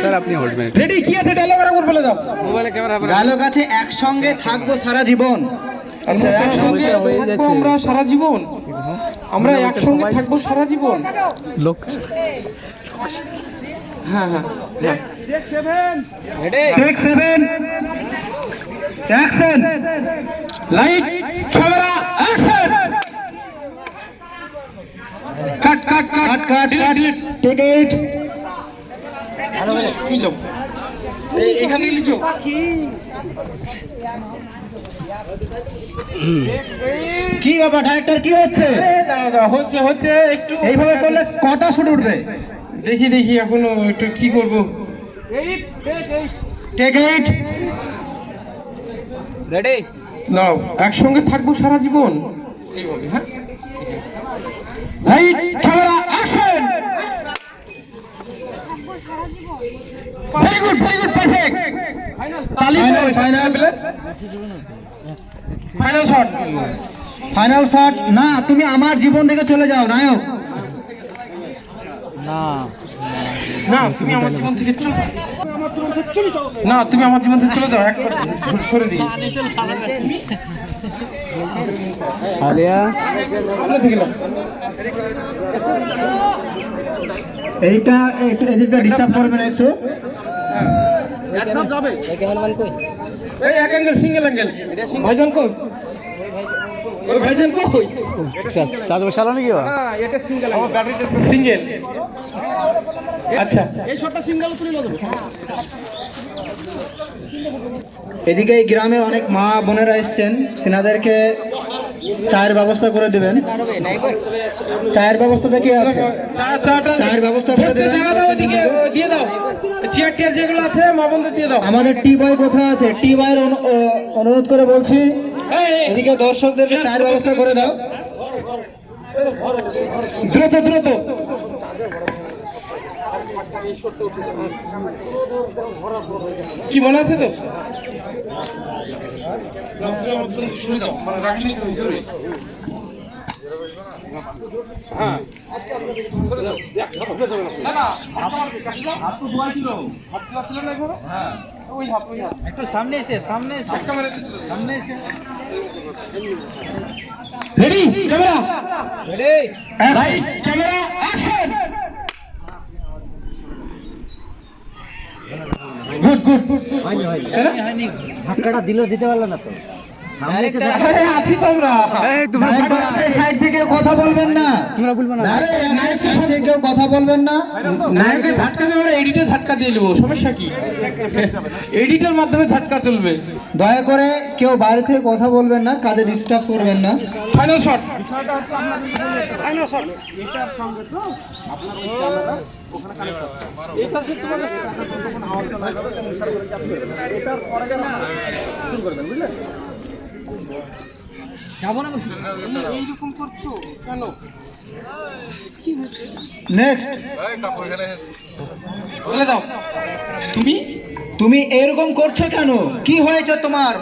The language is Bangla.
স্যার আপনি হোল্ড মিনিট রেডি কি আছে ডায়লগ আর বলে দাও মোবাইলে ক্যামেরা ডায়লগ আছে একসঙ্গে থাকবো সারা জীবন। আচ্ছা একসঙ্গে থাকবো আমরা সারা জীবন, আমরা একসঙ্গে থাকবো সারা জীবন। লোক হ্যাঁ হ্যাঁ take 7 action light camera action cut cut cut cut cut take 8 তুমি যাও এখানে লিখো কি বাবা ডাইরেক্টর কি হচ্ছে? দাঁড়াও দাঁড়াও হচ্ছে হচ্ছে একটু এইভাবে করলে কটা শুট উঠবে? দেখি দেখি এখনো একটু কি করবো। টেক 8 রেডি নাও একসঙ্গে থাকবো সারা জীবন এইভাবে। হ্যাঁ light camera action very good perfect final final final shot final shot. না তুমি আমার জীবন থেকে চলে যাও নায়ক। না না তুমি আমার জীবন থেকে চলে যাও, না তুমি আমার জীবন থেকে চলে যাও, একবার সরে দিই আলিয়া আমরা থেকে নাও। এইটা একটু এদিকটা ডিস্টার্ব করবে না একটু। এই এক অ্যাঙ্গেল সিঙ্গেল অ্যাঙ্গেল ভাইজান কই, ওই ভাইজান কই, চার্জ বসালো নাকি এটা সিঙ্গেল সিঙ্গেল। আচ্ছা এই শটটা সিঙ্গেল তুলে নেব। এদিকে এই গ্রামে অনেক মা বোনেরা এসছেন, তেনাদেরকে চায়ের ব্যবস্থা করে দেবেন। চায়ের ব্যবস্থাটা কি আছে? চায়ের ব্যবস্থা করে দেবেন। দিয়ে দাও চেয়ার টিয়ার যেগুলো আছে মা বন্ধু দিয়ে দাও। আমাদের টি বয় কোথায় আছে? টি বয়ের অনুরোধ করে বলছি এদিকে দর্শকদেরকে চায়ের ব্যবস্থা করে দাও দ্রুত দ্রুত। কি মনে আছে তো? একটু সামনে এসে সামনে এসে ready camera ready light camera action. Good good good হয়নি ধাক্কাটা দিল দিতে পারলো না তো সামনে এসে আরে আছি তোমরা। এই তোমরা সাইড থেকে কথা বলবেন না, তোমরা বলবো না নায়কের সাইড থেকে কথা বলবেন না। নায়কের ঝটকা দিয়ে আমরা এডিটের ঝটকা দিয়ে নেবো, সমস্যা কি? এডিটের মাধ্যমে ঝটকা চলবে। দয়া করে কেউ বাইরে থেকে কথা বলবেন না, কাজে ডিস্টার্ব করবেন না। ফাইনাল শট এইরকম করছো কেন? নেক্সট বলে দাও তুমি তুমি এরকম করছো কেন? কি হয়েছে তোমার?